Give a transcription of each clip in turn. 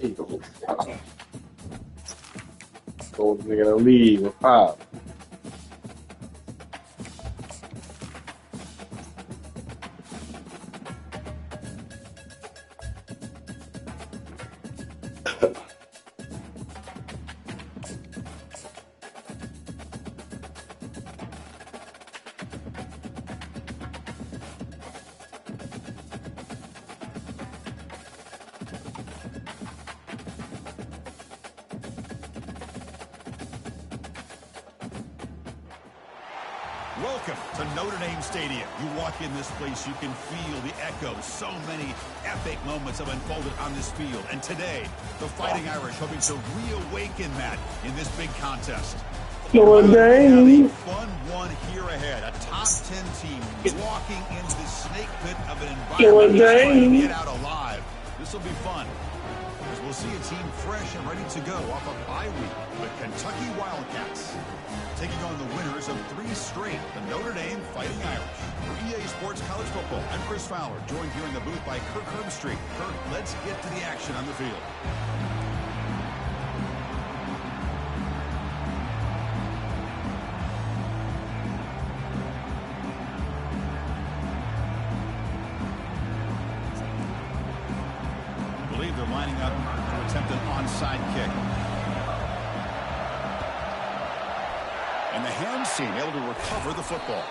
you go. Told the nigga to leave with five. Welcome to Notre Dame Stadium. You walk in this place, you can feel the echoes. So many epic moments have unfolded on this field. And today, the Fighting Irish hoping to reawaken that in this big contest. Notre Dame. We have a fun one here ahead. A top 10 team walking into the snake pit of an environment that's trying to get out alive. This will be fun, as we'll see a team fresh and ready to go off a bye week. The Kentucky Wildcats taking on the winners of 3 straight, the Notre Dame Fighting Irish. For EA Sports College Football, I'm Chris Fowler, joined here in the booth by Kirk Herbstreit. Kirk, let's get to the action on the field. I believe they're lining up to attempt an onside kick. And the hands team able to recover the football.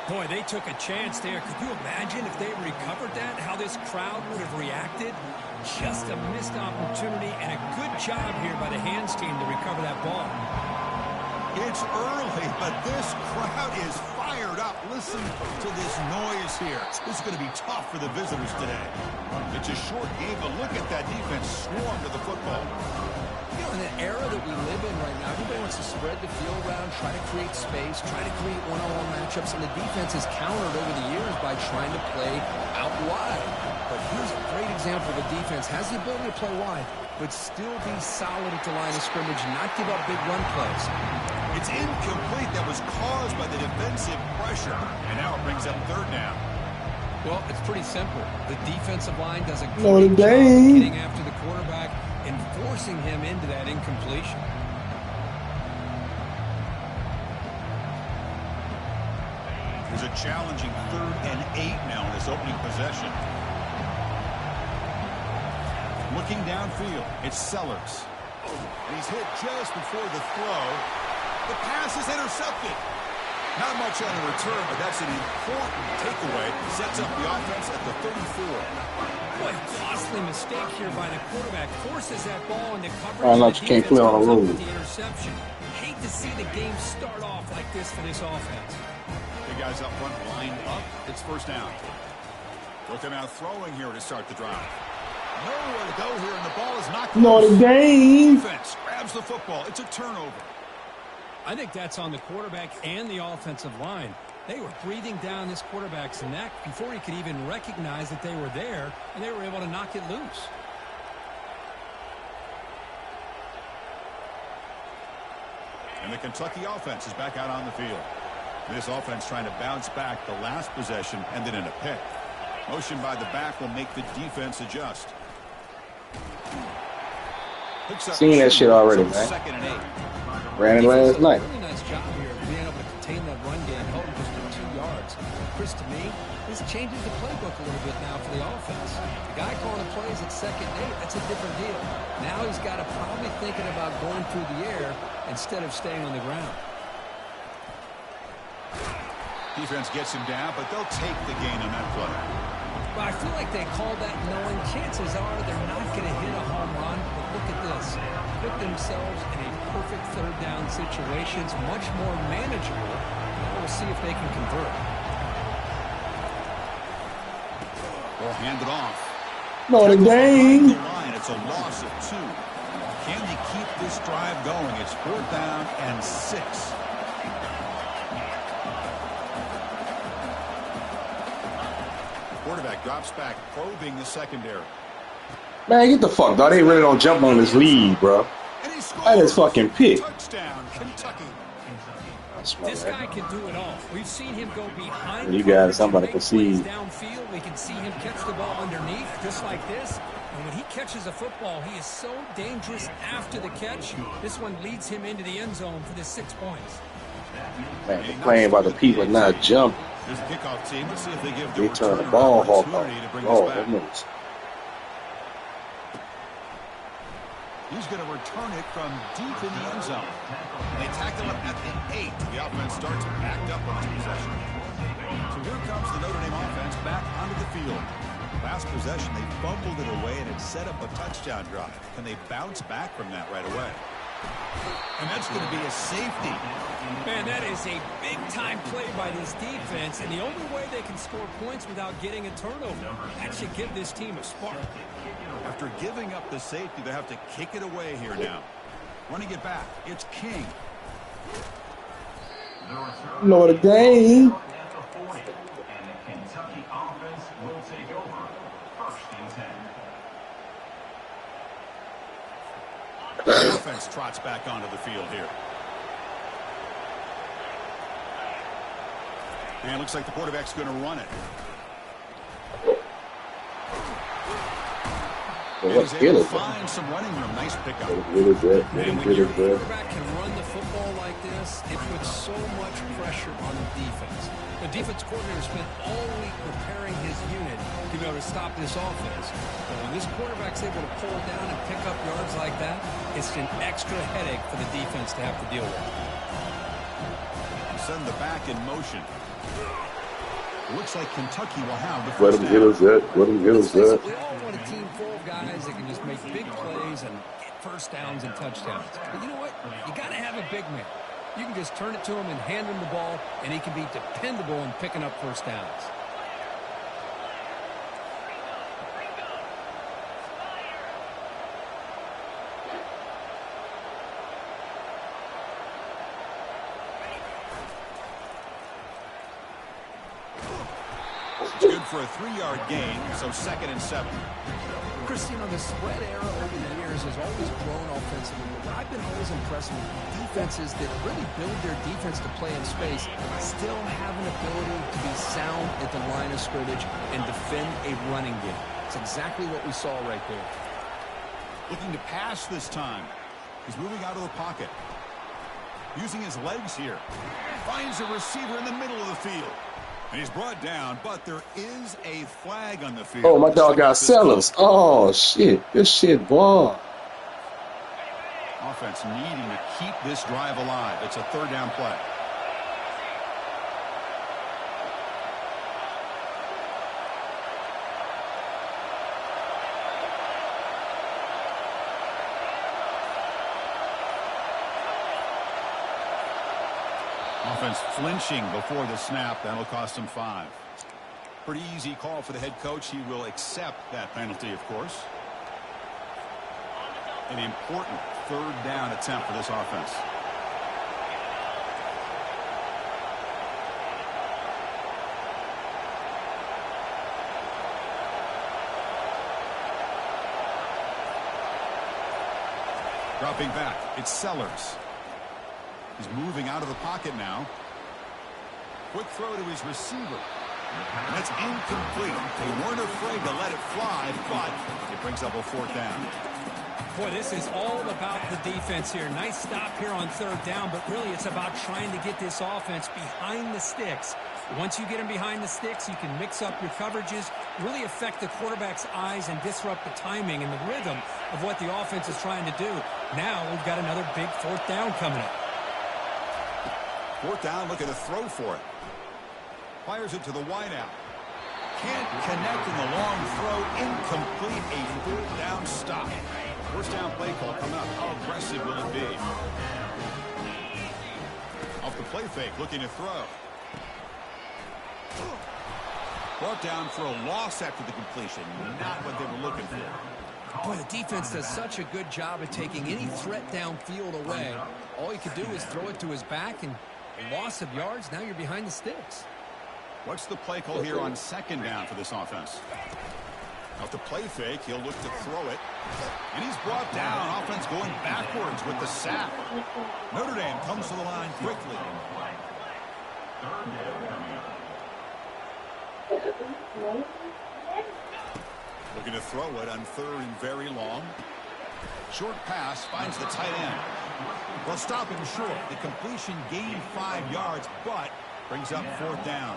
Boy, they took a chance there. Could you imagine if they recovered that, how this crowd would have reacted? Just a missed opportunity and a good job here by the hands team to recover that ball. It's early, but this crowd is fired up. Listen to this noise here. This is going to be tough for the visitors today. It's a short game, but look at that defense swarm to the football. You know, in an era that we live in right now, everybody wants to spread the field around, try to create space, try to create one-on-one matchups, and the defense has countered over the years by trying to play out wide. But here's a great example of a defense has the ability to play wide, but still be solid at the line of scrimmage, not give up big run plays. It's incomplete. That was caused by the defensive pressure, and now it brings up third down. Well, it's pretty simple. The defensive line does a Notre great job of Dame. getting after the quarterback and forcing him into that incompletion. There's a challenging 3rd and 8 now in this opening possession. Looking downfield, it's Sellers. And he's hit just before the throw. The pass is intercepted. Not much on the return, but that's an important takeaway. Sets up the offense at the 34. Boy, costly mistake here by the quarterback. Forces that ball in the coverage. Oh, no, you can't play on a road. The interception. Hate to see the game start off like this for this offense. The guys up front lined up. It's first down. Looking out throwing here to start the drive. Nowhere to go here, and the ball is knocked Notre loose. Dame. Defense grabs the football. It's a turnover. I think that's on the quarterback and the offensive line. They were breathing down this quarterback's neck before he could even recognize that they were there, and they were able to knock it loose. And the Kentucky offense is back out on the field. This offense trying to bounce back the last possession, ended in a pick. Motion by the back will make the defense adjust. Seen that shit already, man. 2nd and 8. Ran it last night. Really nice job here of being able to contain that run game, held him just for 2 yards. Chris, to me, this changes the playbook a little bit now for the offense. The guy calling the plays at 2nd and 8, that's a different deal. Now he's got to probably thinking about going through the air instead of staying on the ground. Defense gets him down, but they'll take the gain on that play. Well, I feel like they called that knowing chances are they're not going to hit a home run. But look at this. Put themselves in a perfect 3rd down situation. It's much more manageable. Now we'll see if they can convert. Ball handed off. Notre Dame. The line. It's a loss of 2. Can they keep this drive going? It's 4th down and 6. Quarterback drops back, probing the secondary. Man, get the fuck, dog. They really don't jump on this lead, bro. And he scores. That is fucking pick. Touchdown, Kentucky. This guy can do it all. We've seen him go behind. You got somebody make can see. plays downfield. We can see him catch the ball underneath, just like this. And when he catches a football, he is so dangerous after the catch. This one leads him into the end zone for the 6 points. Man, complaining about the people not jumping. Here's the kickoff team. Let's see if they give They turn the ball hawk off. Oh, that moves. He's going to return it from deep in the end zone. They tackle him at the 8. The offense starts backed up on this possession. So here comes the Notre Dame offense back onto the field. Last possession, they fumbled it away, and it set up a touchdown drive. Can they bounce back from that right away? And that's going to be a safety. Man, that is a big-time play by this defense, and the only way they can score points without getting a turnover. That should give this team a spark. After giving up the safety, they have to kick it away here now. Running it back, it's King. Notre Dame. Kentucky offense will take over. 1st and 10. The offense trots back onto the field here. And it looks like the quarterback's going to run it. Well, what skill is find some running room. Nice pickup. Really good. And when your quarterback can run the football like this, it puts so much pressure on the defense. The defense coordinator spent all week preparing his unit to be able to stop this offense. But when this quarterback's able to pull down and pick up yards like that, it's an extra headache for the defense to have to deal with. Send the back in motion. It looks like Kentucky will have the Let first him down. get us that. Let him get us that. We all want a team full of guys that can just make big plays and get first downs and touchdowns. But you know what? You got to have a big man. You can just turn it to him and hand him the ball, and he can be dependable in picking up first downs. It's good for a 3-yard gain, so 2nd and 7. Chris, you know, the spread era over the years has always grown offensively, but I've been always impressed with defenses that really build their defense to play in space, still have an ability to be sound at the line of scrimmage and defend a running game. It's exactly what we saw right there. Looking to pass this time. He's moving out of the pocket. Using his legs here. Finds a receiver in the middle of the field. And he's brought down, but there is a flag on the field. Oh, my dog got sellers. Oh, shit. This shit, boy. Offense needing to keep this drive alive. It's a 3rd down play. Offense flinching before the snap. That'll cost him 5. Pretty easy call for the head coach. He will accept that penalty, of course. An important 3rd down attempt for this offense. Dropping back, it's Sellers. He's moving out of the pocket now. Quick throw to his receiver. And it's incomplete. They weren't afraid to let it fly, but it brings up a 4th down. Boy, this is all about the defense here. Nice stop here on 3rd down, but really it's about trying to get this offense behind the sticks. Once you get them behind the sticks, you can mix up your coverages, really affect the quarterback's eyes and disrupt the timing and the rhythm of what the offense is trying to do. Now we've got another big 4th down coming up. 4th down, looking to throw for it. Fires it to the wideout. Can't connect in the long throw. Incomplete. A 4th down stop. 1st down play call coming up. How aggressive will it be? Off the play fake, looking to throw. Brought down for a loss after the completion. Not what they were looking for. Boy, the defense does such a good job of taking any threat downfield away. All you could do is throw it to his back, and a loss of yards, now you're behind the sticks. What's the play call here on 2nd down for this offense? Off the play fake, he'll look to throw it. And he's brought down. Offense going backwards with the sack. Notre Dame comes to the line quickly. Looking to throw it on 3rd and very long. Short pass finds the tight end. They'll stop him short. The completion gained 5 yards, but brings up 4th down.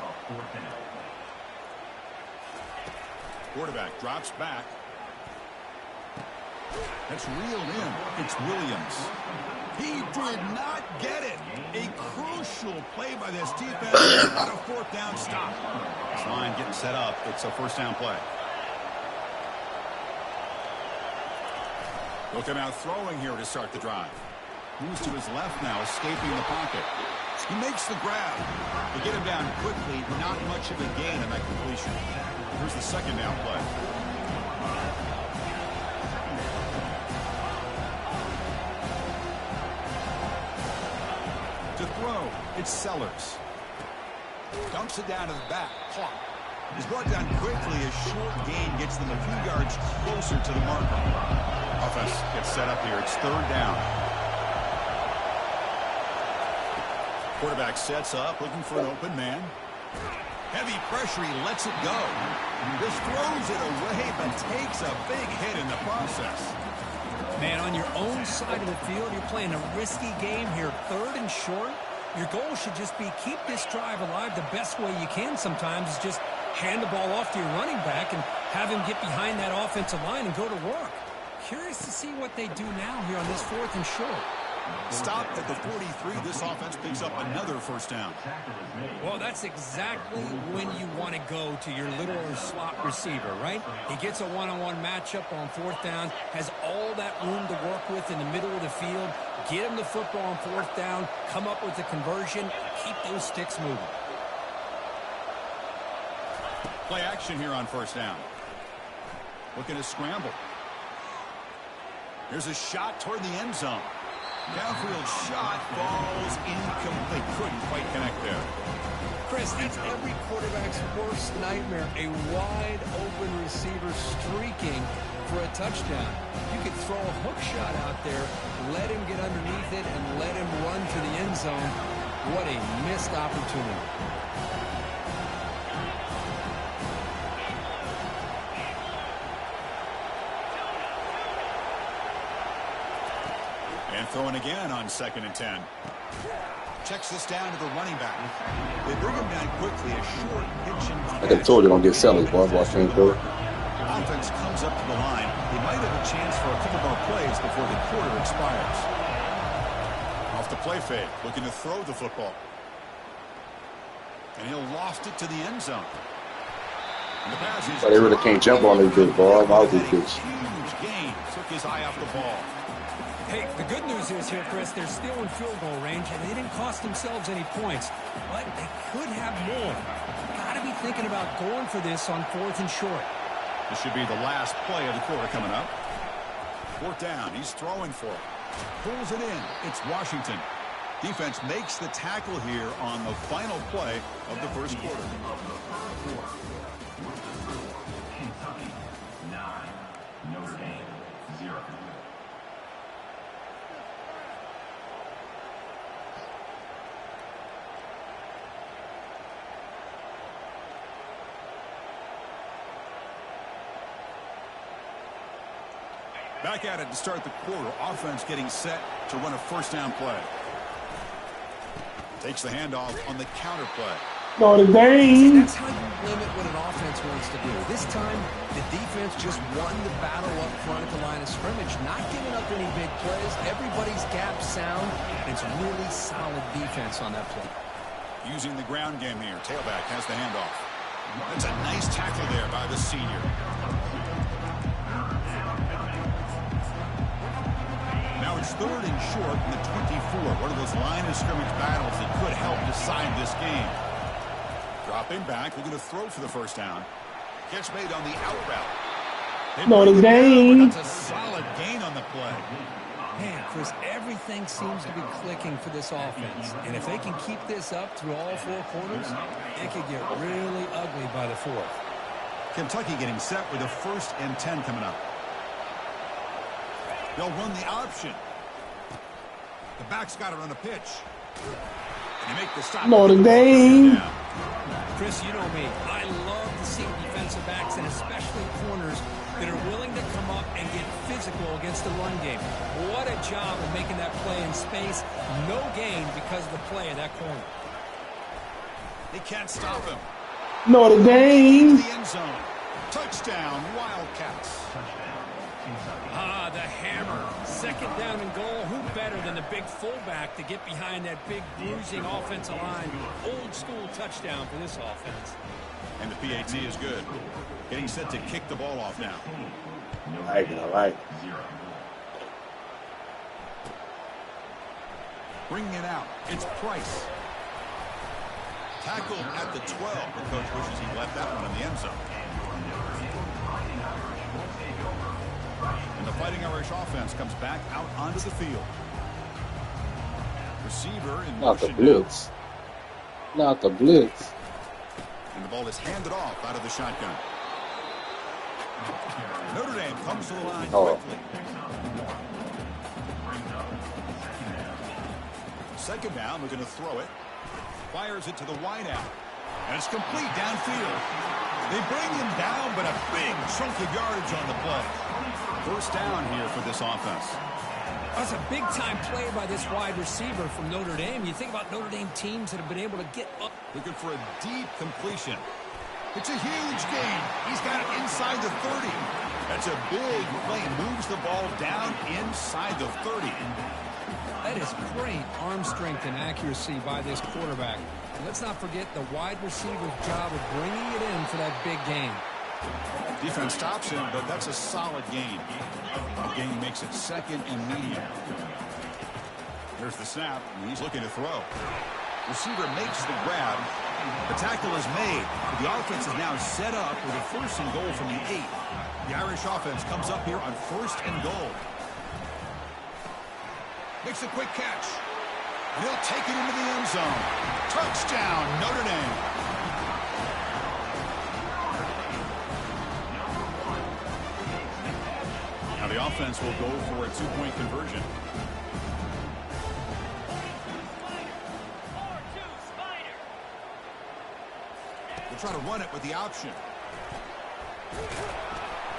Quarterback drops back. That's reeled in. It's Williams. He did not get it. A crucial play by this defense. Not a 4th down stop. This line getting set up. It's a 1st down play. Looking out throwing here to start the drive. Moves to his left now, escaping the pocket. He makes the grab. They get him down quickly. Not much of a gain on that completion. Here's the 2nd down play. To throw, it's Sellers. Dumps it down to the back. Caught. He's brought down quickly. A short gain gets them a few yards closer to the marker. Offense gets set up here. It's 3rd down. Quarterback sets up, looking for an open man. Heavy pressure, he lets it go. Just throws it away, but takes a big hit in the process. Man, on your own side of the field, you're playing a risky game here. 3rd and short. Your goal should just be keep this drive alive the best way you can sometimes is just hand the ball off to your running back and have him get behind that offensive line and go to work. Curious to see what they do now here on this 4th and short. Stopped at the 43. This offense picks up another 1st down. Well, that's exactly when you want to go to your little slot receiver, right? He gets a one-on-one matchup on 4th down, has all that room to work with in the middle of the field. Get him the football on 4th down, come up with the conversion, keep those sticks moving. Play action here on 1st down. Looking to scramble. Here's a shot toward the end zone. Downfield shot falls incomplete. Couldn't quite connect there. Chris, that's every quarterback's worst nightmare. A wide open receiver streaking for a touchdown. You could throw a hook shot out there, let him get underneath it, and let him run to the end zone. What a missed opportunity. And throwing again on 2nd and 10. Checks this down to the running back. They bring him down quickly. A short pitch and catch. Like I told you, don't get Sellers, boy. Watch him go. Offense comes up to the line. They might have a chance for a couple more plays before the quarter expires. Off the play fake, looking to throw the football. And he'll loft it to the end zone. And the pass is But they really can't jump on this big ball. About this bitch. huge gain. Took his eye off the ball. Hey, the good news is here, Chris, they're still in field goal range, and they didn't cost themselves any points. But they could have more. Got to be thinking about going for this on 4th and short. This should be the last play of the quarter coming up. 4th down. He's throwing for it. Pulls it in. It's Washington. Defense makes the tackle here on the final play of the 1st quarter. Kentucky 9, Notre Dame 0. Back at it to start the quarter. Offense getting set to run a 1st down play. Takes the handoff on the counter play. Notre Dame. That's how you limit what an offense wants to do. This time, the defense just won the battle up front at the line of scrimmage, not giving up any big plays. Everybody's gap sound, and it's really solid defense on that play. Using the ground game here. Tailback has the handoff. That's a nice tackle there by the senior. Now it's 3rd and short in the 24. One of those line of scrimmage battles that could help decide this game. Dropping back, looking to throw for the 1st down. Catch made on the out route. Notre Dame. That's a solid gain on the play. Man, Chris, everything seems to be clicking for this offense. And if they can keep this up through all 4 quarters, it could get really ugly by the 4th. Kentucky getting set with a 1st and 10 coming up. They'll run the option. The back's got to run a pitch. And you make the stop. Notre Dame. Chris, you know me. I love to see defensive backs and especially corners that are willing to come up and get physical against the run game. What a job of making that play in space. No gain because of the play of that corner. They can't stop him. Notre Dame. The end zone. Touchdown, Wildcats. Ah, the hammer. Second down and goal. Who better than the big fullback to get behind that big bruising offensive line? Old school touchdown for this offense. And the PAT is good. Getting set to kick the ball off now. I like it. Bringing it out. It's Price. Tackled at the 12. The coach wishes he left that one in the end zone. And the Fighting Irish offense comes back out onto the field. Receiver in Not the motion. blitz. Not the blitz. And the ball is handed off out of the shotgun. Notre Dame comes to the line quickly. Second down, we're going to throw it. Fires it to the wide out. And it's complete downfield. They bring him down, but a big chunk of yardage on the play. First down here for this offense. That's a big-time play by this wide receiver from Notre Dame. You think about Notre Dame teams that have been able to get up. Looking for a deep completion. It's a huge gain. He's got it inside the 30. That's a big play. Moves the ball down inside the 30. That is great arm strength and accuracy by this quarterback. And let's not forget the wide receiver's job of bringing it in for that big gain. Defense stops him, but that's a solid gain. The gain makes it second and medium. There's the snap, and he's looking to throw. Receiver makes the grab. The tackle is made. The offense is now set up with a first and goal from the 8. The Irish offense comes up here on first and goal. Makes a quick catch. And he'll take it into the end zone. Touchdown, Notre Dame. Now the offense will go for a 2-point conversion. We'll try to run it with the option.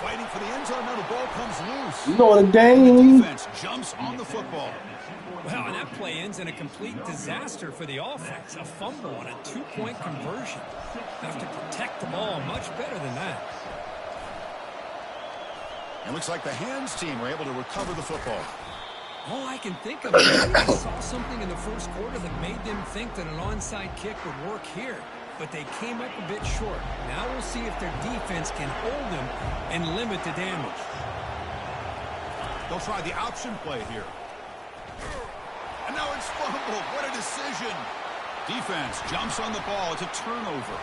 Fighting for the end zone. Now the ball comes loose. Notre Dame. Defense jumps on the football. Well, and that play ends in a complete disaster for the offense. A fumble on a 2-point conversion. Have to protect the ball much better than that. It looks like the hands team were able to recover the football. All I can think of is they saw something in the first quarter that made them think that an onside kick would work here. But they came up a bit short. Now we'll see if their defense can hold them and limit the damage. They'll try the option play here. And now it's fumbled. What a decision. Defense jumps on the ball. It's a turnover.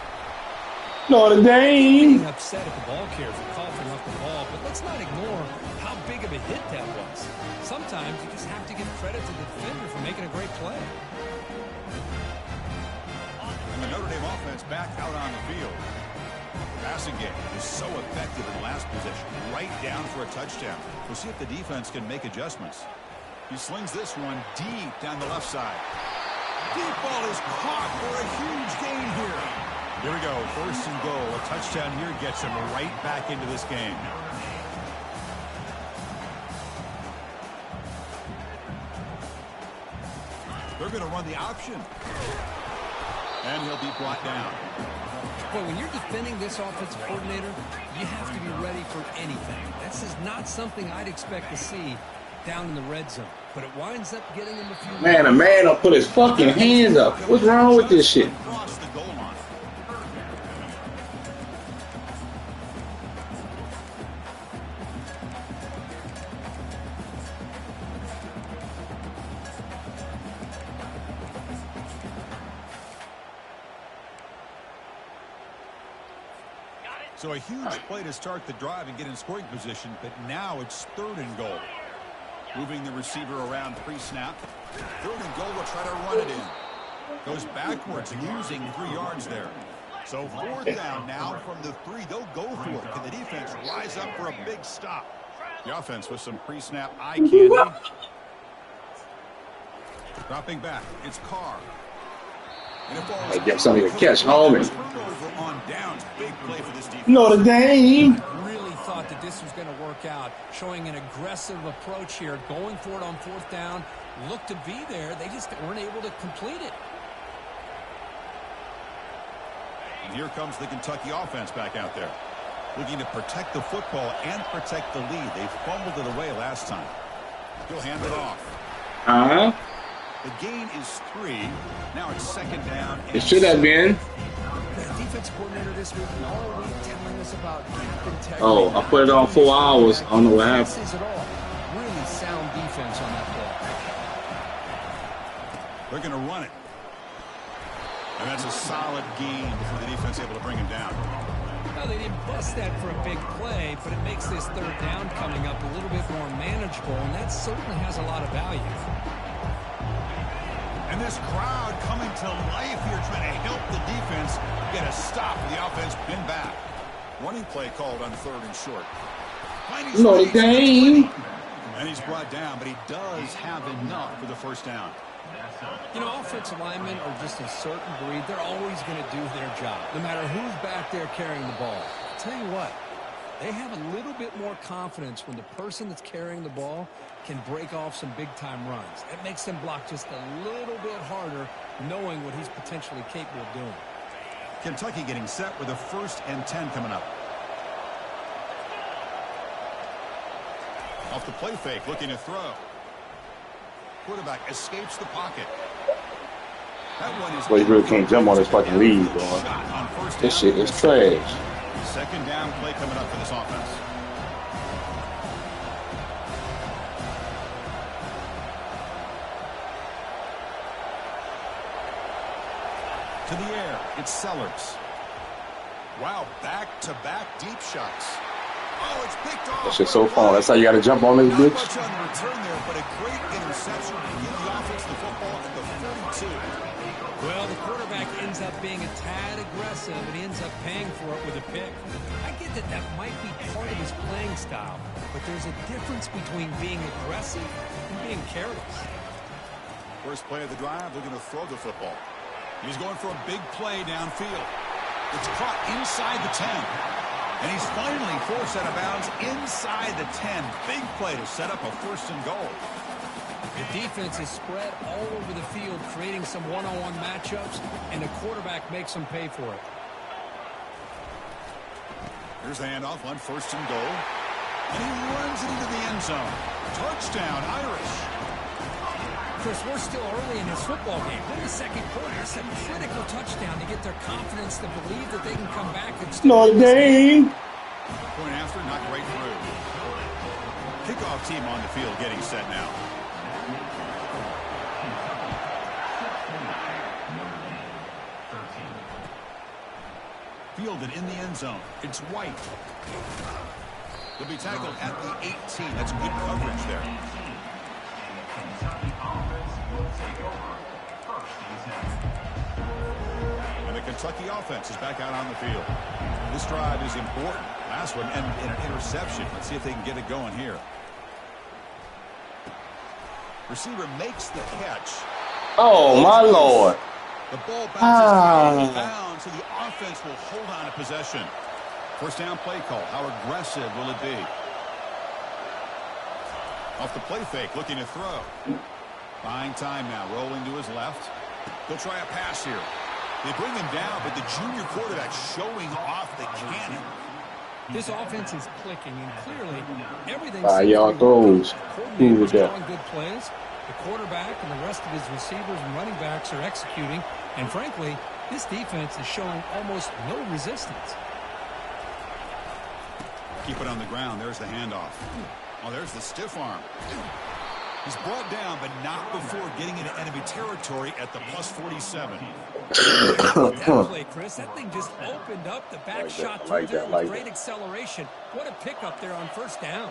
Notre Dame. Being upset at the ball carrier for coughing up the ball, but let's not ignore how big of a hit that was. Sometimes you just have to give credit to the defender for making a great play. And the Notre Dame offense back out on the field. Passing game is so effective in last possession. Right down for a touchdown. We'll see if the defense can make adjustments. He slings this one deep down the left side. Deep ball is caught for a huge gain here. Here we go. First and goal. A touchdown here gets him right back into this game. They're going to run the option. And he'll be brought down. Well, when you're defending this offensive coordinator, you have to be ready for anything. This is not something I'd expect to see down in the red zone. But it winds up getting him a few... Man, a man will put his fucking hands up. What's wrong with this shit? Across the goal line. So a huge play to start the drive and get in scoring position, but now it's third and goal. Moving the receiver around pre-snap. Third and goal, will try to run it in. Goes backwards, losing 3 yards there. So fourth down now from the 3. They'll go for it. Can the defense rise up for a big stop? The offense with some pre-snap eye candy. Dropping back, it's Carr. And if all I get something to catch, homie. turnover on downs, big play for this defense. Notre Dame. Really thought that this was going to work out, showing an aggressive approach here, going for it on fourth down. Looked to be there. They just weren't able to complete it. And here comes the Kentucky offense back out there, looking to protect the football and protect the lead. They fumbled it away last time. He'll hand it off. The gain is 3. Now it's second down. It should have been. The defense coordinator this week all week telling us about gap integrity. Oh, I put it on 4 hours. I don't know what happened. This is it all. Really sound defense on that play. They're going to run it. And that's a solid gain before the defense able to bring him down. Well, they didn't bust that for a big play, but it makes this third down coming up a little bit more manageable, and that certainly has a lot of value. And this crowd coming to life here, trying to help the defense get a stop. The offense been back. Running play called on third and short. Notre Dame. And he's brought down, but he does have enough for the first down. You know, offensive linemen are just a certain breed. They're always going to do their job, no matter who's back there carrying the ball. I'll tell you what, they have a little bit more confidence when the person that's carrying the ball can break off some big-time runs. It makes them block just a little bit harder, knowing what he's potentially capable of doing. Kentucky getting set with a 1st and 10 coming up. Off the play fake, looking to throw. Quarterback escapes the pocket. That one is. Well, you really can't jump on this fucking lead, bro. This shit is trash. Second down play coming up for this offense. To the air, it's Sellers. Wow, back-to-back deep shots. Oh, it's picked off. That shit's so fun. That's how you got to jump on this Not bitch. much on the return there, but a great interception to give the offense the football at the 42. Well, the quarterback ends up being a tad aggressive, and he ends up paying for it with a pick. I get that that might be part of his playing style, but there's a difference between being aggressive and being careless. First play of the drive, looking to throw the football. He's going for a big play downfield. It's caught inside the 10. And he's finally forced out of bounds inside the 10. Big play to set up a 1st and goal. The defense is spread all over the field, creating some one-on-one matchups, and the quarterback makes them pay for it. Here's the handoff on 1st and goal. And he runs it into the end zone. Touchdown, Irish. Chris, we're still early in this football game. We're in the second quarter. It's a critical touchdown to get their confidence to believe that they can come back and still Notre Dame. Point after, knocked right through. Kickoff team on the field getting set now. Fielded in the end zone. It's White. He'll be tackled at the 18. That's good coverage there. And the Kentucky offense is back out on the field. This drive is important. Last one and an interception. Let's see if they can get it going here. Receiver makes the catch. Oh, my Lord. The ball bounces out of bounds, so the offense will hold on to possession. First down play call. How aggressive will it be? Off the play fake, looking to throw. Buying time now, rolling to his left. He'll try a pass here. They bring him down, but the junior quarterback showing off the cannon. This offense is clicking, and clearly everything. 5-yard throws. Who was that? Good plays. The quarterback and the rest of his receivers and running backs are executing, and frankly, this defense is showing almost no resistance. Keep it on the ground. There's the handoff. Oh, there's the stiff arm. He's brought down, but not before getting into enemy territory at the plus 47. That play, Chris, that thing just opened up the back shot like that, with great acceleration. What a pickup there on first down.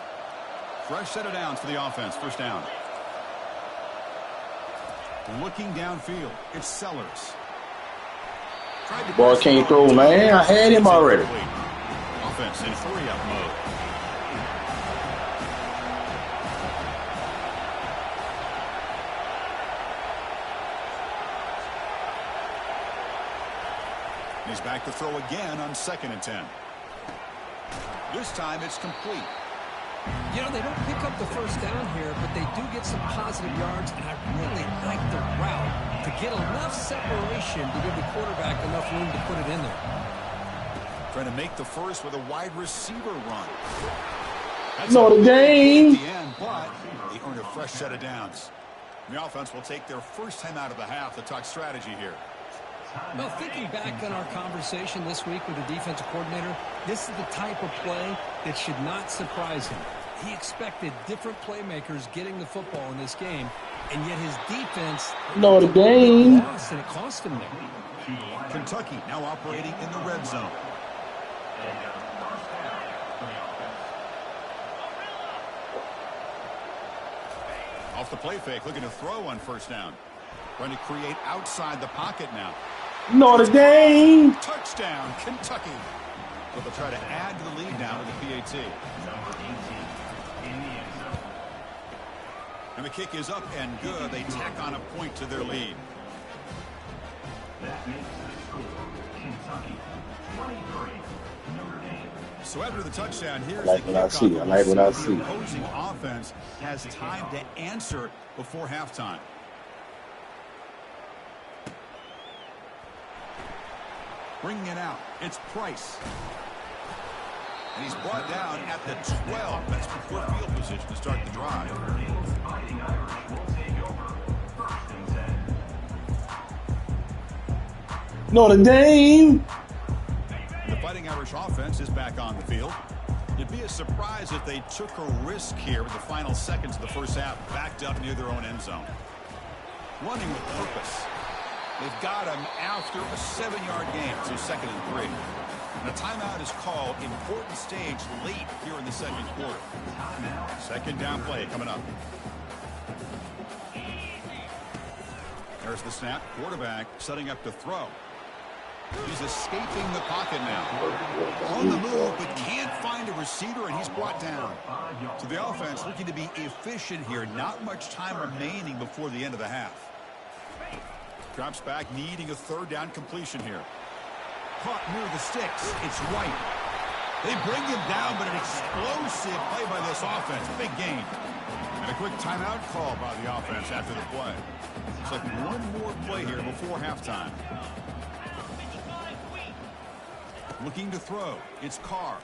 Fresh set of downs for the offense. First down. Looking downfield. It's Sellers. Boy, can't throw, man. I had him already. Offense in hurry-up mode. He's back to throw again on 2nd and 10. This time it's complete. You know, they don't pick up the first down here, but they do get some positive yards, and I really like the route to get enough separation to give the quarterback enough room to put it in there. Trying to make the first with a wide receiver run. That's Notre Dame. At the end, but they earned a fresh set of downs. The offense will take their first time out of the half to talk strategy here. Well, thinking back on our conversation this week with the defensive coordinator, this is the type of play that should not surprise him. He expected different playmakers getting the football in this game, and yet his defense Notre Dame. lost, and it cost him there. Kentucky now operating in the red zone. Off the play fake, looking to throw on first down. Trying to create outside the pocket now. Notre Dame. Touchdown, Kentucky. So they'll try to add to the lead now with the PAT. And the kick is up and good. They tack on a point to their lead. That makes the score Kentucky 23, Notre Dame. So after the touchdown, here's I like the what I kickoff. see. I like what I see. The opposing offense has time to answer before halftime. Bringing it out, it's Price. And he's brought down at the 12. That's before field position to start the drive. Fighting Irish will take over 1st and 10. Notre Dame. The Fighting Irish offense is back on the field. It'd be a surprise if they took a risk here with the final seconds of the first half backed up near their own end zone. Running with purpose. They've got him after a 7-yard gain, so 2nd and 3. And a timeout is called, important stage late here in the second quarter. Second down play coming up. There's the snap. Quarterback setting up to throw. He's escaping the pocket now. On the move, but can't find a receiver, and he's brought down. So the offense looking to be efficient here. Not much time remaining before the end of the half. Drops back, needing a 3rd down completion here. Caught near the sticks. It's White. They bring him down, but an explosive play by this offense. Big gain. And a quick timeout call by the offense after the play. It's like one more play here before halftime. Looking to throw. It's Carr.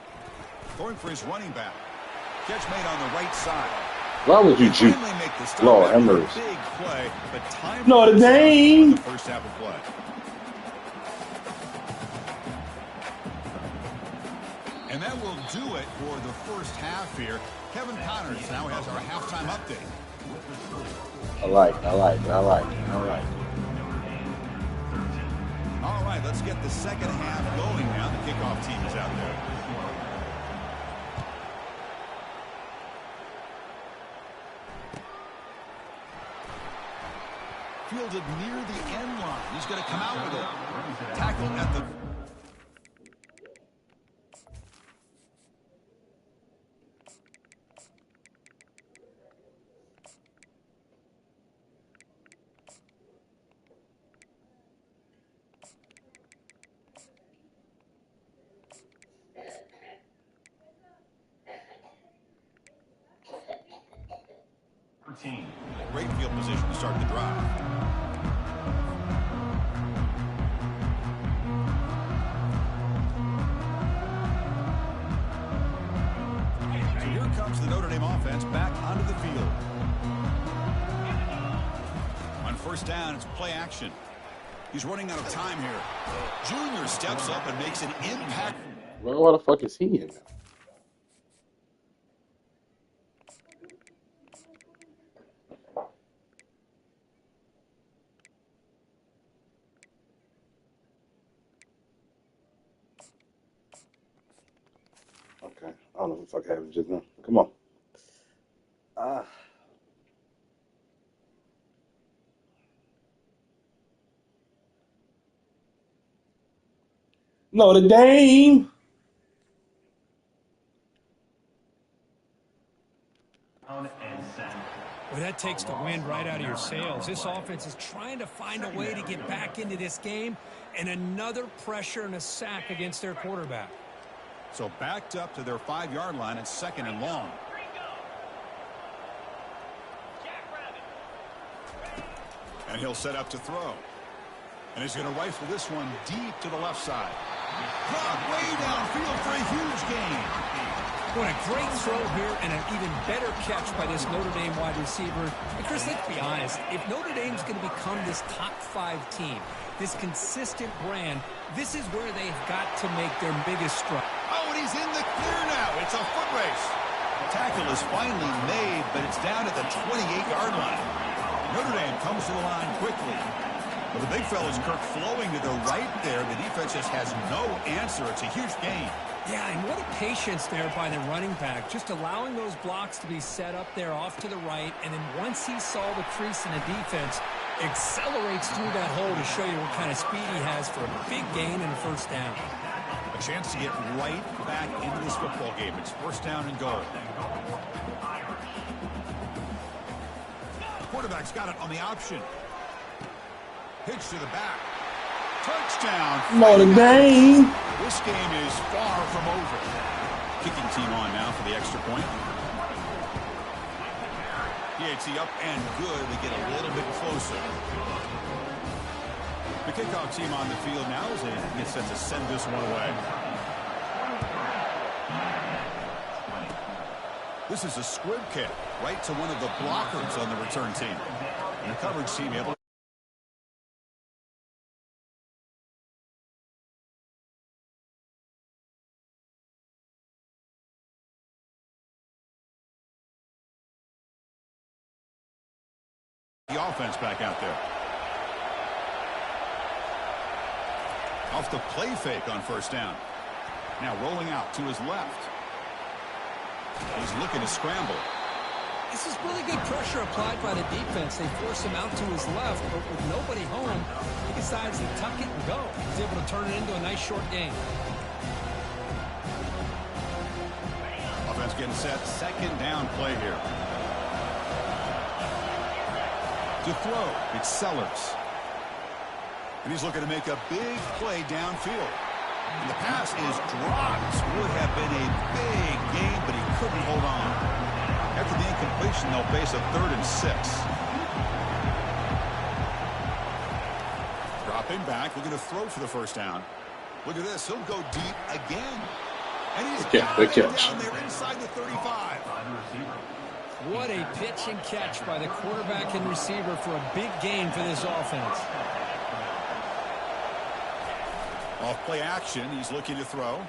Throwing for his running back. Catch made on the right side. Why would you cheat? Lord have mercy. Big play, but time Notre Dame. the first half of play. And that will do it for the first half here. Kevin Connors now has our halftime update. I like. All right, let's get the second half going now. The kickoff team is out there. Fielded near the end line. He's going to come out with it. Tackled at the... Great field position to start the drive. So here comes the Notre Dame offense back onto the field. On first down, it's play action. He's running out of time here. Junior steps up and makes an impact. Well, what the fuck is he in now? Okay, I don't know what the fuck happened just now. Come on. Notre Dame. And set. Well, that takes the wind right out of your sails. This offense is trying to find a way to get back into this game, and another pressure and a sack against their quarterback. So backed up to their 5-yard line at 2nd and long. And he'll set up to throw. And he's going to rifle this one deep to the left side. Caught way downfield for a huge gain. What a great throw here and an even better catch by this Notre Dame wide receiver. And Chris, let's be honest. If Notre Dame's going to become this top 5 team, this consistent brand, this is where they've got to make their biggest stride. Oh, and he's in the clear now. It's a foot race. The tackle is finally made, but it's down at the 28-yard line. Notre Dame comes to the line quickly. Well, the big fella's Kirk flowing to the right there. The defense just has no answer. It's a huge gain. Yeah, and what a patience there by the running back, just allowing those blocks to be set up there off to the right, and then once he saw the crease in the defense, accelerates through that hole to show you what kind of speed he has for a big gain and a first down. A chance to get right back into this football game. It's 1st down and goal. The quarterback's got it on the option. Pitch to the back. Touchdown. Notre Dame. This game is far from over. Kicking team on now for the extra point. PAT up and good. We get a little bit closer. The kickoff team on the field now as they get set to send this one away. This is a squib kick right to one of the blockers on the return team. And the coverage team able to the offense back out there. Off the play fake on 1st down. Now rolling out to his left. He's looking to scramble. This is really good pressure applied by the defense. They force him out to his left, but with nobody home, he decides to tuck it and go. He's able to turn it into a nice short game. Offense getting set. 2nd down play here. To throw, it's Sellers. And he's looking to make a big play downfield. And the pass is dropped. Would have been a big gain, but he couldn't hold on. After the incompletion, they'll face a 3rd and 6. Dropping back, looking to throw for the 1st down. Look at this. He'll go deep again. And he's got it down there inside the 35. What a pitch and catch by the quarterback and receiver for a big gain for this offense. Off play action, he's looking to throw.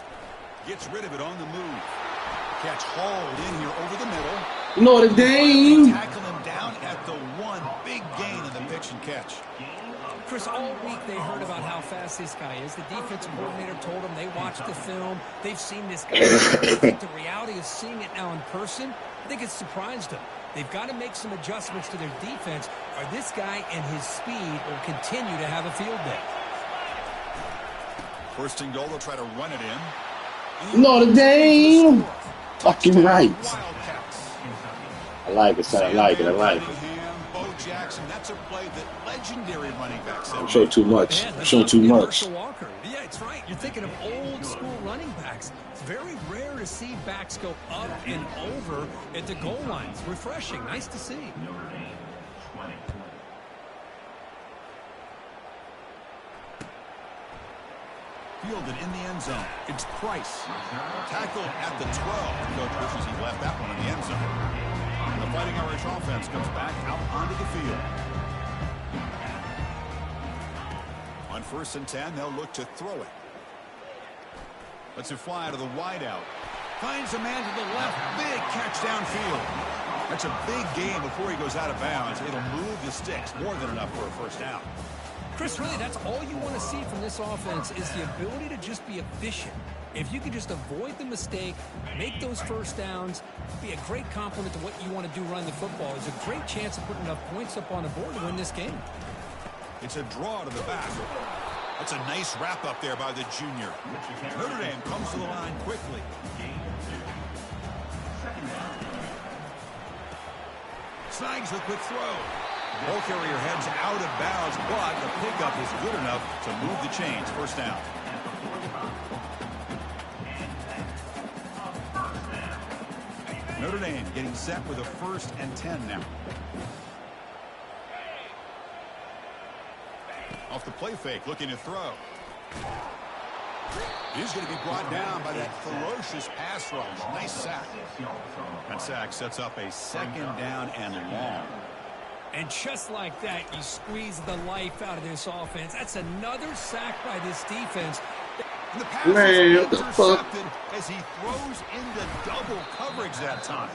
Gets rid of it on the move. Catch hauled in here over the middle. Notre Dame. Tackle him down at the 1. Big gain in the pitch and catch. Chris, all week they heard about how fast this guy is. The defensive coordinator told them they watched the film. They've seen this guy. But the reality of seeing it now in person, I think it's surprised them. They've got to make some adjustments to their defense, or this guy and his speed will continue to have a field day. 1st and goal, they'll try to run it in. Notre Dame. Fucking right. I like it, son. I like it. I like it. Bo Jackson, that's a play that legendary running backs have. Show too much. Yeah, Show too much. Walker. Yeah, it's right. You're thinking of old school running backs. It's very rare to see backs go up and over at the goal lines. Refreshing. Nice to see. Notre Dame, 20. Fielded in the end zone. It's Price. Tackled at the 12. Coach wishes he left that one in the end zone. And the Fighting Irish offense comes back out onto the field. On 1st and 10, they'll look to throw it. Lets it fly to the wideout. Finds a man to the left. Big catch downfield. That's a big gain before he goes out of bounds. It'll move the sticks. More than enough for a 1st down. Chris, really, that's all you want to see from this offense is the ability to just be efficient. If you can just avoid the mistake, make those 1st downs, be a great compliment to what you want to do running the football. There's a great chance of putting enough points up on the board to win this game. It's a draw to the back. That's a nice wrap up there by the junior. Notre Dame comes to the line quickly. snags the quick throw. Ball carrier heads out of bounds, but the pickup is good enough to move the chains. First down. Notre Dame getting set with a 1st and 10 now. Off the play fake, looking to throw. He's going to be brought down by that ferocious pass rush. Nice sack. That sack sets up a 2nd down and long. And just like that, you squeeze the life out of this offense. That's another sack by this defense. And the pass is intercepted as he throws into double coverage that time.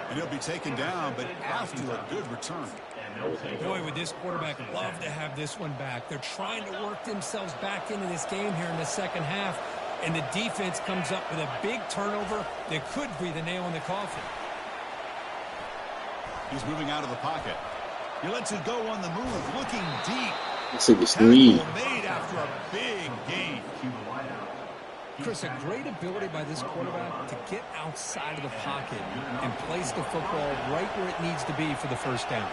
And he'll be taken down, but after a good return. Boy, would this quarterback love to have this one back. They're trying to work themselves back into this game here in the second half. And the defense comes up with a big turnover that could be the nail in the coffin. He's moving out of the pocket. He lets it go on the move, looking deep. Let's see this knee. Made after a big gain. Chris, a great ability by this quarterback to get outside of the pocket and place the football right where it needs to be for the first down.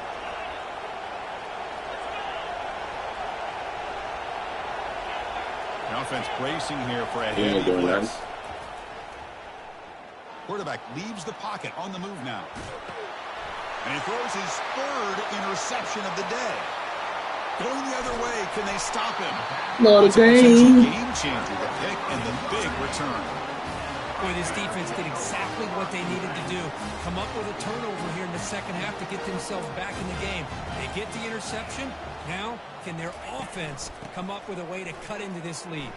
The offense bracing here for a heavy blitz. Quarterback leaves the pocket on the move now. And he throws his 3rd interception of the day. Going the other way, can they stop him? Notre Dame. Game changer, the pick and the big return. Boy, this defense did exactly what they needed to do. Come up with a turnover here in the second half to get themselves back in the game. They get the interception. Now, can their offense come up with a way to cut into this lead?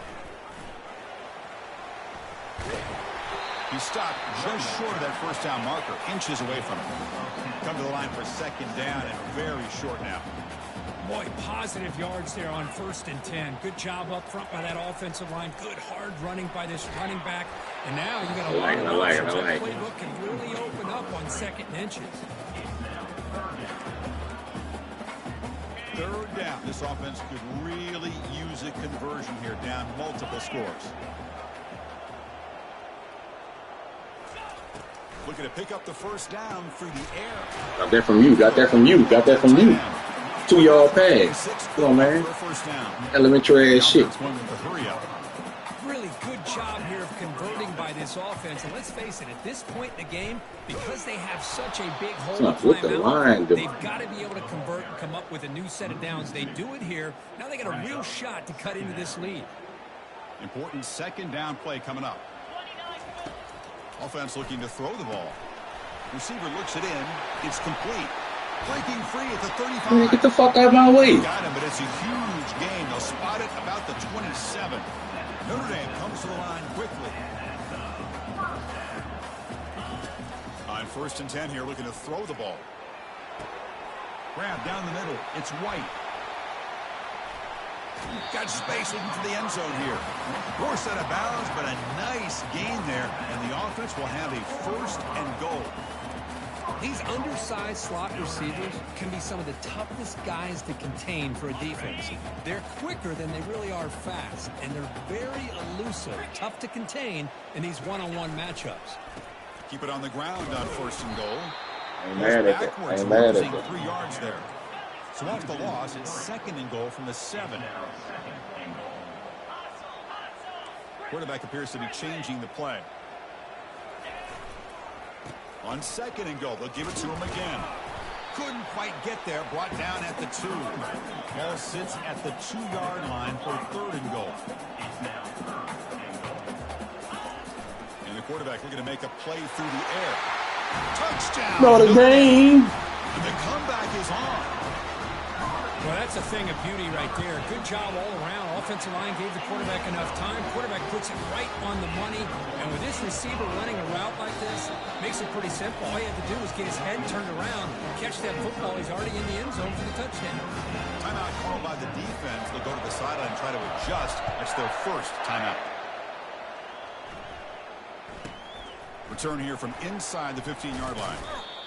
He stopped just short of that first down marker, inches away from him. Come to the line for 2nd down and very short now. Boy, positive yards there on 1st and 10. Good job up front by that offensive line. Good hard running by this running back. And now you got a lot of options. That playbook can really open up on 2nd and inches. 3rd down. This offense could really use a conversion here, down multiple scores. Looking to pick up the first down through the air. Got that from you. Got that from you. Got that from you. 2-yard pass. Come on, man. Elementary ass shit. Really good job here of converting by this offense. And let's face it, at this point in the game, because they have such a big hole to climb out, they've got to be able to convert and come up with a new set of downs. They do it here. Now they got a real shot to cut into this lead. Important 2nd down play coming up. Offense looking to throw the ball. Receiver looks it in. It's complete. Breaking free at the 35. Man, get the fuck out of my way. Got him, but it's a huge gain. They'll spot it about the 27. Notre Dame comes to the line quickly. On 1st and 10 here, looking to throw the ball. Grab down the middle. It's White. Got space looking for the end zone here. Forced out of bounds, but a nice gain there. And the offense will have a 1st and goal. These undersized slot receivers can be some of the toughest guys to contain for a defense. They're quicker than they really are fast, and they're very elusive, tough to contain in these one-on-one matchups. Keep it on the ground on 1st and goal. Ain't mad at that. Ain't mad at that. 3 yards there. So off the loss, it's 2nd and goal from the 7. Quarterback appears to be changing the play. On 2nd and goal, they'll give it to him again. Couldn't quite get there, brought down at the 2. Ball sits at the 2-yard line for 3rd and goal. And the quarterback looking to make a play through the air. Touchdown! Notre Dame! And the comeback is on. Well, that's a thing of beauty right there. Good job all around. Offensive line gave the quarterback enough time. Quarterback puts it right on the money. And with this receiver running a route like this, makes it pretty simple. All he had to do was get his head turned around, catch that football. He's already in the end zone for the touchdown. Timeout called by the defense. They'll go to the sideline and try to adjust. That's their 1st timeout. Return here from inside the 15-yard line.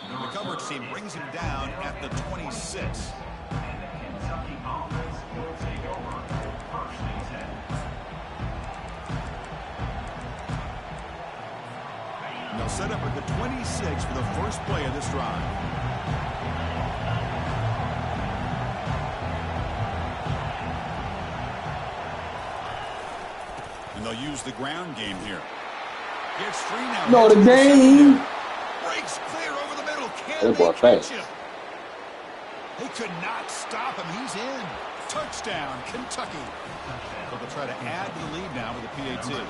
The coverage team brings him down at the 26. Kentucky offense will take over 1st and 10. And they'll set up at the 26 for the first play of this drive. And they'll use the ground game here. Gets free now. Notre Dame. Breaks clear over the middle. Can That boy they catch fast. him? They could not stop him. He's in. Touchdown, Kentucky. So they'll try to add to the lead now with a PAT.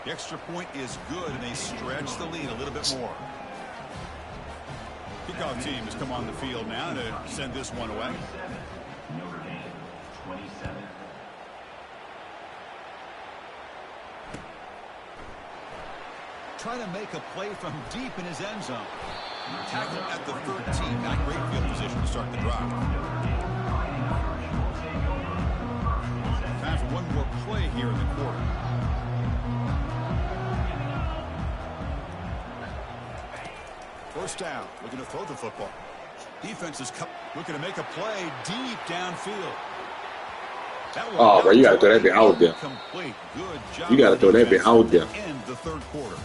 The extra point is good, and they stretch the lead a little bit more. Kickoff team has come on the field now to send this one away. Notre Dame, 27. Trying to make a play from deep in his end zone. Tackle at the 13. Not great field position to start the drive. Time for one more play here in the quarter. First down. Looking to throw the football. Defense is looking to make a play deep downfield. Oh, bro, you got to throw that bit out there. Complete. Good job. You got to throw that bit out there. End the third quarter.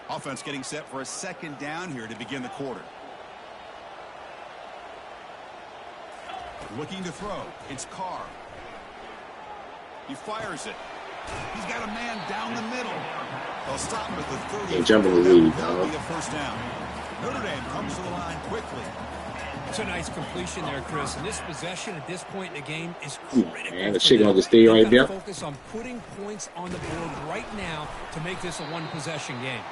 Offense getting set for a second down here to begin the quarter. Looking to throw. It's Carr. He fires it. He's got a man down the middle. They'll stop him at the 30. Ain't jumping the lead, That'll dog. be a first down. Notre Dame comes to the line quickly. It's a nice completion there, Chris. And this possession at this point in the game is critical. Man, the for shit them. gonna just stay right They've got there. to focus on putting points on the board right now to make this a one-possession game.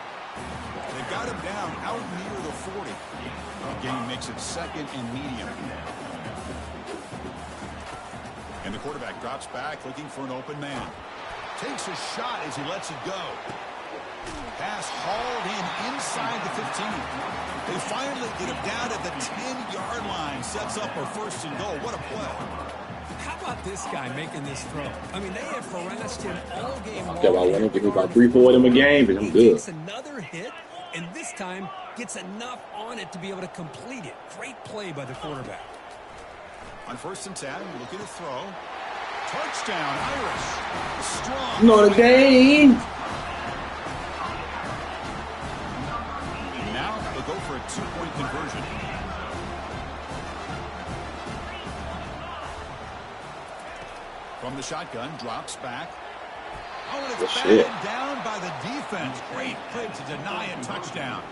They've got him down out near the 40. The game makes it second and medium. And the quarterback drops back looking for an open man. Takes a shot as he lets it go. Pass hauled in inside the 15. They finally get him down at the 10-yard line. Sets up a first and goal. What a play. How about this guy making this throw? I mean, they have harassed him all game long. Yeah, I want to give me about 3-4 of them a game, but I'm He good. takes another hit, and this time gets enough on it to be able to complete it. Great play by the quarterback. On first and 10, looking to throw. Touchdown, Irish. Strong. Notre Dame. Now they'll go for a two-point conversion. From the shotgun, drops back. Oh, and it's Good shit. batted down by the defense. Great play to deny a touchdown.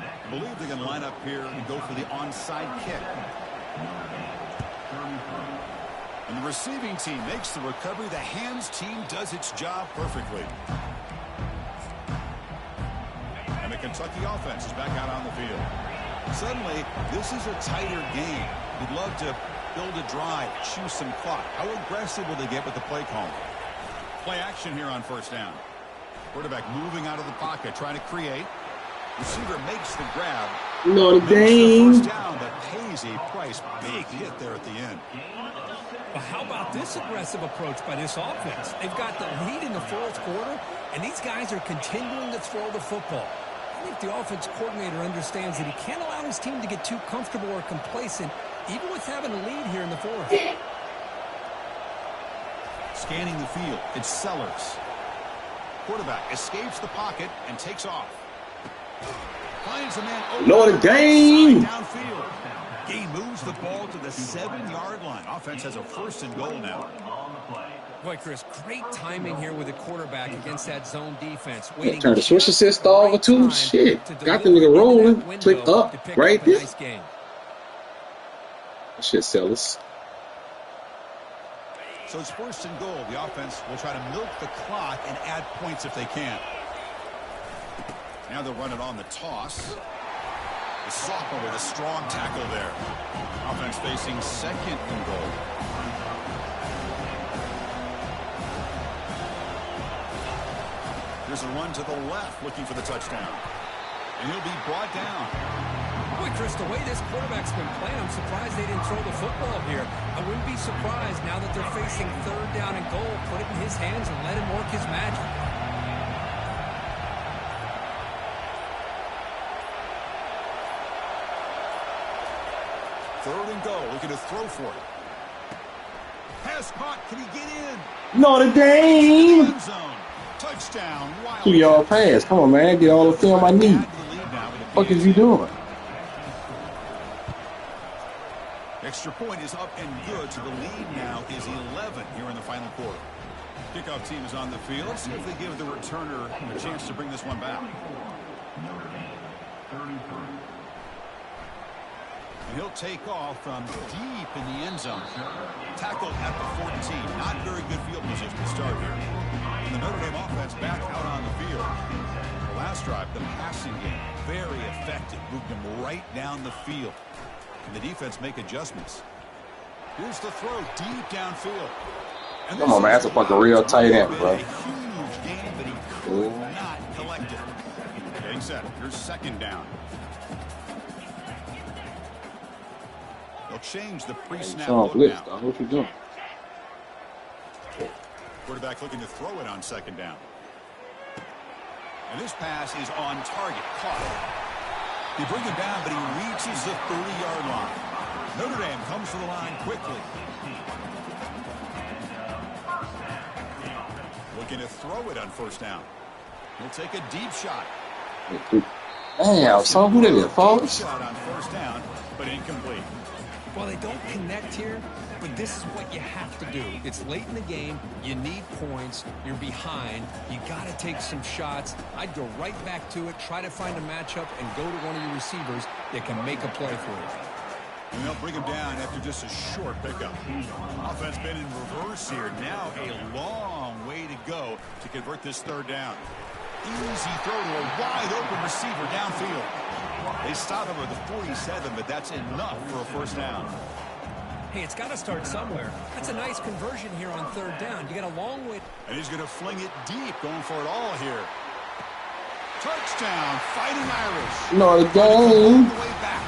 I believe they're going to line up here and go for the onside kick. And the receiving team makes the recovery. The hands team does its job perfectly. And the Kentucky offense is back out on the field. Suddenly, this is a tighter game. We'd love to build a drive, chew some clock. How aggressive will they get with the play call? Play action here on first down. Quarterback moving out of the pocket, trying to create. Receiver makes the grab. Notre Makes the Dame. first down, but pays a price. Big hit there at the end. But how about this aggressive approach by this offense? They've got the lead in the fourth quarter, and these guys are continuing to throw the football. I think the offense coordinator understands that he can't allow his team to get too comfortable or complacent, even with having a lead here in the fourth. Scanning the field, it's Sellers. Quarterback escapes the pocket and takes off. Finds a man open. Notre Dame. Downfield. He moves the ball to the 7-yard line. Offense has a first and goal now. Boy, Chris, great timing here with the quarterback against that zone defense. Yeah, turn the switch assist over too. Shit. Got the nigga rolling. Click up right there. Nice game. Shit, Sellers. So it's first and goal. The offense will try to milk the clock and add points if they can. Now they'll run it on the toss. The sophomore with a strong tackle there. Offense facing second and goal. There's a run to the left looking for the touchdown. And he'll be brought down. Boy, Chris, the way this quarterback's been playing, I'm surprised they didn't throw the football here. I wouldn't be surprised now that they're facing third down and goal. Put it in his hands and let him work his magic. Third and goal. Looking to throw for it. Pass caught. Can he get in? Notre Dame. End zone. Touchdown. 2-yard pass. Come on, man. Get all the film I need. What is you doing? Extra point is up and good, so the lead now is 11 here in the final quarter. Kickoff team is on the field. See if they give the returner a chance to bring this one back. And he'll take off from deep in the end zone. Tackled at the 14. Not very good field position to start here. And the Notre Dame offense back out on the field. The last drive, the passing game, very effective. Moved them right down the field. And the defense make adjustments. Here's the throw deep downfield. And come on, man. That's a fucking real tight end, bro. A huge game, but he could not collect it. Getting set. Here's second down. They'll change the pre-snap look now. What you doing? Quarterback looking to throw it on second down. And this pass is on target. Caught. They bring him down, but he reaches the 30-yard line. Notre Dame comes to the line quickly. Looking to throw it on first down. He'll take a deep shot. Damn, so who did it? Falls? Shot on first down, but incomplete. Well, they don't connect here, but this is what you have to do. It's late in the game. You need points. You're behind. You got to take some shots. I'd go right back to it, try to find a matchup, and go to one of your receivers that can make a play for you. And they'll bring him down after just a short pickup. Offense been in reverse here. Now a long way to go to convert this third down. Easy throw to a wide-open receiver downfield. They stop him at the 47, but that's enough for a first down. Hey, it's got to start somewhere. That's a nice conversion here on third down. You got a long way. And he's going to fling it deep, going for it all here. Touchdown, Fighting Irish. Notre Dame. The way back.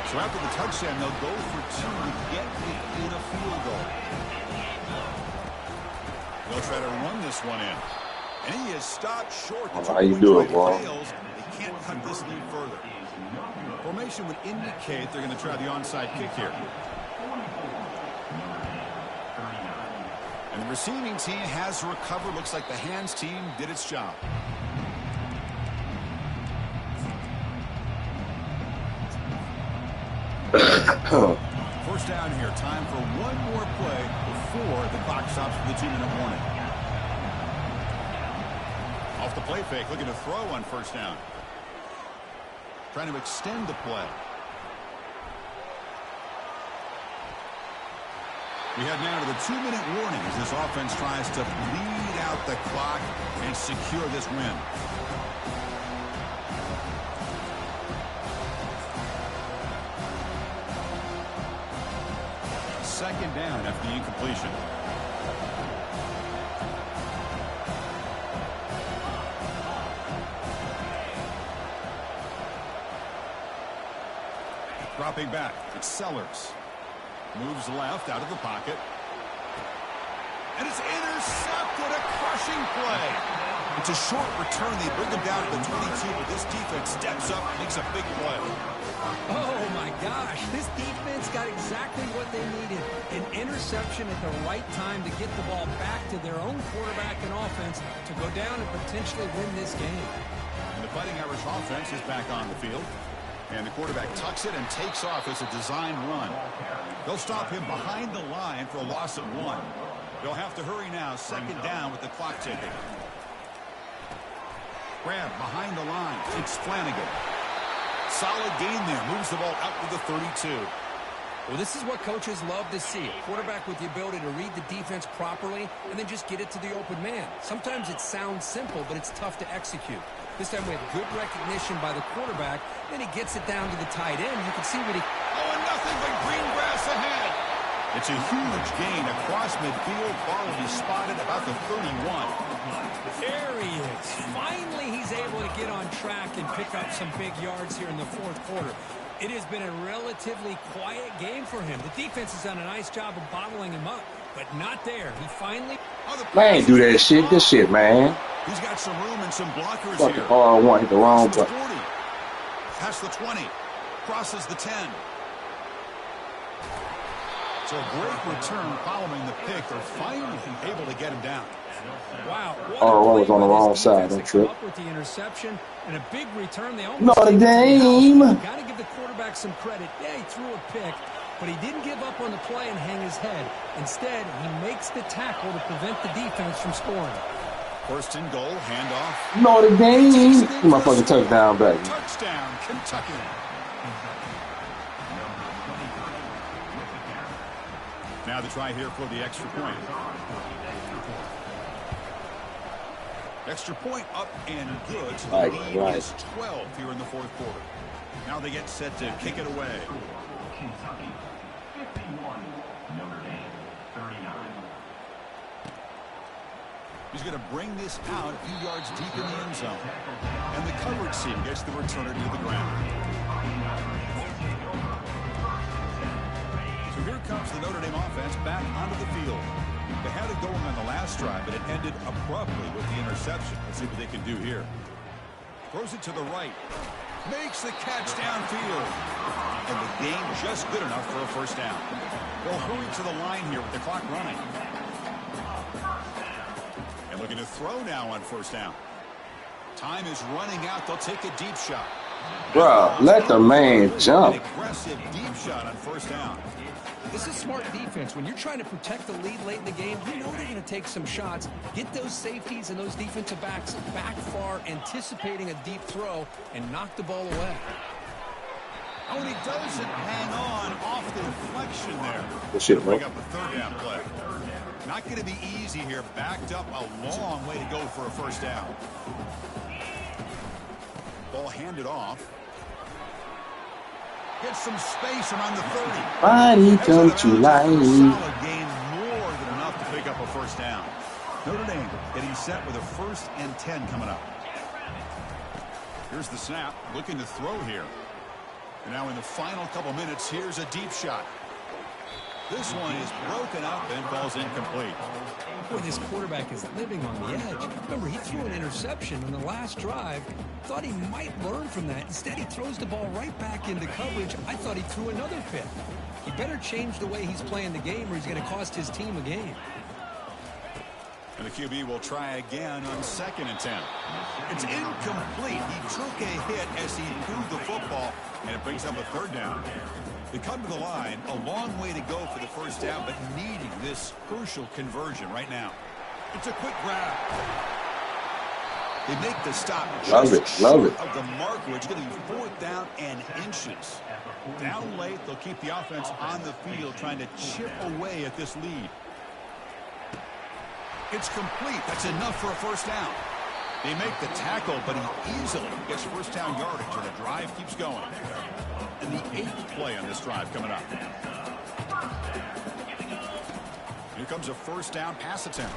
So after the touchdown, they'll go for two to get within a field goal. They'll try to run this one in. And he is stopped short. How you do it, bro? They can't cut this lead further. Formation would indicate they're going to try the onside kick here. And the receiving team has recovered. Looks like the hands team did its job. First down here. Time for one more play before the clock stops for the 2-minute warning. Off the play fake, looking to throw on first down. Trying to extend the play. We head now to the 2-minute warning as this offense tries to bleed out the clock and secure this win. Second down after the incompletion. Dropping back, it's Sellers. Moves left out of the pocket. And it's intercepted, a crushing play. It's a short return. They bring him down to the 22, but this defense steps up and makes a big play. Oh, my gosh. This defense got exactly what they needed. An interception at the right time to get the ball back to their own quarterback and offense to go down and potentially win this game. And the Fighting Irish offense is back on the field. And the quarterback tucks it and takes off as a design run. They'll stop him behind the line for a loss of 1. They'll have to hurry now. Second down with the clock ticking. Grab behind the line. It's Flanagan. Solid gain there. Moves the ball out to the 32. Well, this is what coaches love to see. A quarterback with the ability to read the defense properly and then just get it to the open man. Sometimes it sounds simple, but it's tough to execute. This time we have good recognition by the quarterback. Then he gets it down to the tight end. You can see what he... Oh, and nothing but green grass ahead. It's a huge gain across midfield. Ball will be spotted about the 31. There he is. Finally, he's able to get on track and pick up some big yards here in the fourth quarter. It has been a relatively quiet game for him. The defense has done a nice job of bottling him up, but not there. He finally... Man, do that shit. This shit, man. He's got some room and some blockers Fuck here. the R1, hit the wrong button. 40. Past the 20. Crosses the 10. So a great return following the pick. They're finally able to get him down. Wow. Oh, I was on the wrong side. Don't trip. Up with the interception and a big return. They almost Notre Dame. Got to give the quarterback some credit. Yeah, he threw a pick, but he didn't give up on the play and hang his head. Instead, he makes the tackle to prevent the defense from scoring. First and goal, handoff. Notre Dame. My fucking touchdown, baby. Touchdown, Kentucky. Now the try here for the extra point. Extra point up and good. So the lead is 12 here in the fourth quarter. Now they get set to kick it away. Kentucky 51, Notre Dame 39. He's going to bring this out a few yards deep in the end zone. And the coverage team gets the returner to the ground. So here comes the Notre Dame offense back onto the field. They had it going on the last drive, but it ended abruptly with the interception. Let's see what they can do here. Throws it to the right. Makes the catch downfield. And the game just good enough for a first down. They'll hurry to the line here with the clock running. And looking to throw now on first down. Time is running out. They'll take a deep shot. Bro, let the man jump. An aggressive deep shot on first down. This is smart defense. When you're trying to protect the lead late in the game, you know they're going to take some shots. Get those safeties and those defensive backs back far, anticipating a deep throw, and knock the ball away. Oh, and he doesn't hang on off the deflection there. Good shit, bro. Bring up a third down play. Not going to be easy here. Backed up a long way to go for a first down. Ball handed off. Gets some space around the 30. Body come to life. Solid gain, more than enough to pick up a first down. Notre Dame getting set with a 1st and 10 coming up. Here's the snap, looking to throw here. And now in the final couple minutes, here's a deep shot. This one is broken up and falls incomplete. Boy, this quarterback is living on the edge. Remember, he threw an interception on the last drive. Thought he might learn from that. Instead, he throws the ball right back into coverage. I thought he threw another pick. He better change the way he's playing the game or he's going to cost his team a game. And the QB will try again on 2nd and 10. It's incomplete. He took a hit as he threw the football, and it brings up a third down. They come to the line, a long way to go for the first down, but needing this crucial conversion right now. It's a quick grab. They make the stop just short of the mark, which is going to be 4th down and inches. Down late, they'll keep the offense on the field trying to chip away at this lead. It's complete. That's enough for a first down. They make the tackle, but he easily gets first down yardage, and the drive keeps going. And the 8th play on this drive coming up. Here comes a first down pass attempt.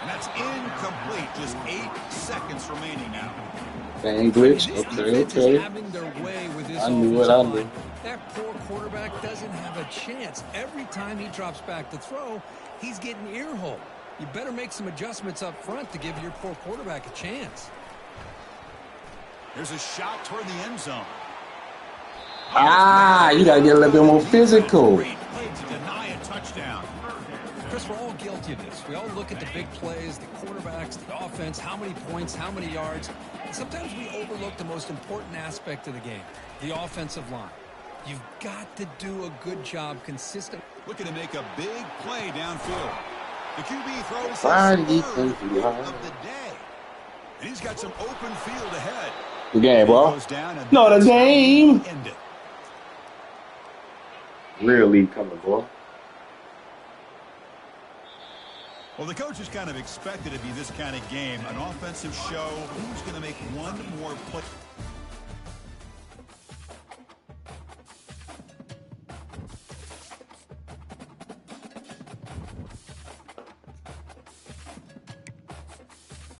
And that's incomplete. Just 8 seconds remaining now. Bang glitch. Okay. I knew what I knew. That poor quarterback doesn't have a chance. Every time he drops back to throw, he's getting ear-hole. You better make some adjustments up front to give your poor quarterback a chance. Here's a shot toward the end zone. You got to get a little bit more physical. Great play to deny a touchdown. Chris, we're all guilty of this. We all look at the big plays, the quarterbacks, the offense, how many points, how many yards. And sometimes we overlook the most important aspect of the game, the offensive line. You've got to do a good job consistent. Looking to make a big play downfield. The QB throws his third of the day. And he's got some open field ahead. Good game, bro. Notre Dame. Real lead coming, bro. Well, the coach is kind of expected to be this kind of game. An offensive show. Who's going to make one more play?